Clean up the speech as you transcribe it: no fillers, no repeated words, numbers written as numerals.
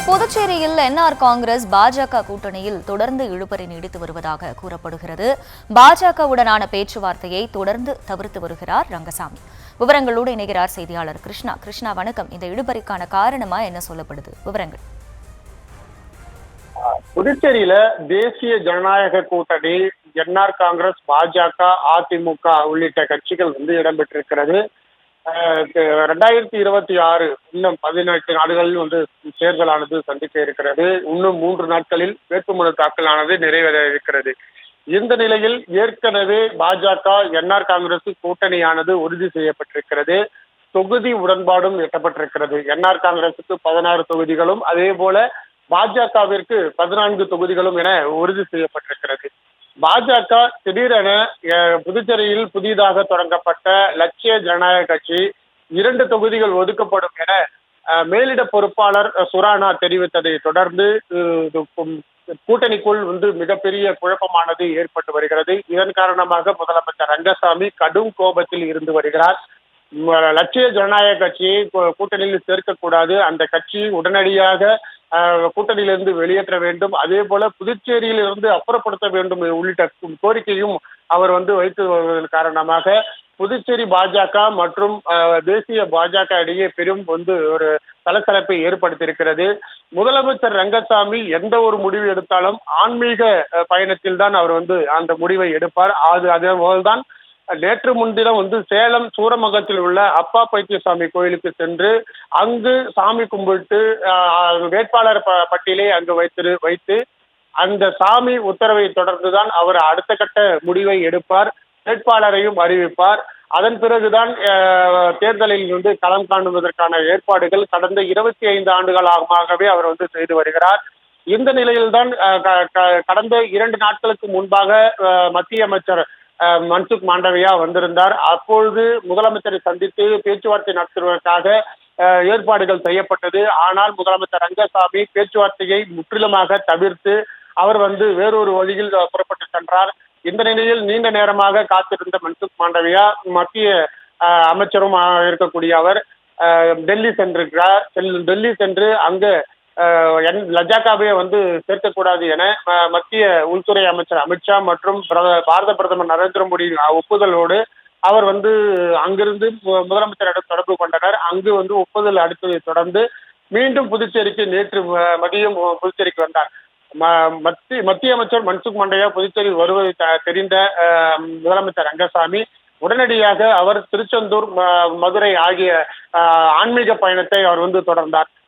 புதுச்சேரியில் என்ஆர் காங்கிரஸ் பாஜக கூட்டணியில் தொடர்ந்து இழுபறி நீடித்து வருவதாக கூறப்படுகிறது. பாஜகவுடனான பேச்சுவார்த்தையை தொடர்ந்து தவிர்த்து வருகிறார் ரங்கசாமி. விவரங்களோடு இணைகிறார் செய்தியாளர் கிருஷ்ணா. கிருஷ்ணா, வணக்கம். இந்த இழுபறிக்கான காரணமா என்ன சொல்லப்படுது? விவரங்கள். புதுச்சேரியில தேசிய ஜனநாயக கூட்டணி, என்ஆர் காங்கிரஸ், பாஜக, அதிமுக உள்ளிட்ட கட்சிகள் இடம்பெற்றிருக்கிறது. 2026 இன்னும் 18 நாடுகளில் தேர்தலானது சந்திக்க இருக்கிறது. இன்னும் 3 நாட்களில் வேட்புமனு தாக்கலானது நிறைவேற இருக்கிறது. இந்த நிலையில் ஏற்கனவே பாஜக, என்ஆர் காங்கிரஸ் கூட்டணியானது உறுதி செய்யப்பட்டிருக்கிறது. தொகுதி உடன்பாடும் எட்டப்பட்டிருக்கிறது. என்ஆர் காங்கிரசுக்கு 16 தொகுதிகளும், அதே போல பாஜகவிற்கு 14 தொகுதிகளும் என உறுதி செய்யப்பட்டிருக்கிறது. பாஜக திடீரென புதுச்சேரியில் புதிதாக தொடங்கப்பட்ட லட்சிய ஜனநாயக கட்சி 2 தொகுதிகள் ஒதுக்கப்படும் என மேலிட பொறுப்பாளர் சுரானா தெரிவித்ததை தொடர்ந்து கூட்டணிக்குள் மிகப்பெரிய குழப்பமானது ஏற்பட்டு வருகிறது. இதன் காரணமாக முதலமைச்சர் ரங்கசாமி கடும் கோபத்தில் இருந்து வருகிறார். லட்சிய ஜனநாயக கட்சியை கூட்டணியில் சேர்க்கக்கூடாது, அந்த கட்சி உடனடியாக கூட்டணியிலிருந்து வெளியேற்ற வேண்டும், அதே போல புதுச்சேரியில் இருந்து அப்புறப்படுத்த வேண்டும் உள்ளிட்ட கோரிக்கையும் அவர் வைத்து வருவதன் காரணமாக புதுச்சேரி பாஜக மற்றும் தேசிய பாஜக இடையே பெரும் ஒரு சலசலப்பை ஏற்படுத்தியிருக்கிறது. முதலமைச்சர் ரங்கசாமி எந்த ஒரு முடிவு எடுத்தாலும் ஆன்மீக பயணத்தில் தான் அவர் அந்த முடிவை எடுப்பார். அதே போல்தான் நேற்று முன்தினம் சேலம் சூரமங்கலத்தில் உள்ள அப்பா பைத்தியசாமி கோயிலுக்கு சென்று அங்கு சாமி கும்பிட்டு வேட்பாளர் பட்டியலை அங்கு வைத்து அந்த சாமி உத்தரவை தொடர்ந்துதான் அவர் அடுத்த கட்ட முடிவை எடுப்பார், வேட்பாளரையும் அறிவிப்பார். அதன் பிறகுதான் தேர்தலில் களம் காணுவதற்கான ஏற்பாடுகள் கடந்த 25 ஆண்டுகளாகவே அவர் செய்து வருகிறார். இந்த நிலையில்தான் கடந்த 2 நாட்களுக்கு முன்பாக மத்திய அமைச்சர் மன்சுக் மாண்டவியா வந்திருந்தார். அப்பொழுது முதலமைச்சரை சந்தித்து பேச்சுவார்த்தை நடத்துவதற்காக ஏற்பாடுகள் செய்யப்பட்டது. ஆனால் முதலமைச்சர் ரங்கசாமி பேச்சுவார்த்தையை முற்றிலுமாக தவிர்த்து அவர் வேறொரு வழியில் புறப்பட்டு சென்றார். இந்த நிலையில் நீண்ட நேரமாக காத்திருந்த மன்சுக் மாண்டவியா, மத்திய அமைச்சரும் இருக்கக்கூடிய அவர் டெல்லி சென்றிருக்கிறார். டெல்லி சென்று அங்கு லஜாக்காவை சேர்க்கக்கூடாது என மத்திய உள்துறை அமைச்சர் அமித்ஷா மற்றும் பாரத பிரதமர் நரேந்திர மோடி ஒப்புதலோடு அவர் அங்கிருந்து முதலமைச்சரிடம் தொடர்பு கொண்டனர். அங்கு ஒப்புதல் அளித்ததை தொடர்ந்து மீண்டும் புதுச்சேரிக்கு நேற்று மதியம் புதுச்சேரிக்கு வந்தார். மத்திய அமைச்சர் மன்சுக் மாண்டவியா புதுச்சேரி வருவதை தெரிந்த முதலமைச்சர் ரங்கசாமி உடனடியாக அவர் திருச்செந்தூர், மதுரை ஆகிய ஆன்மீக பயணத்தை அவர் தொடர்ந்தார்.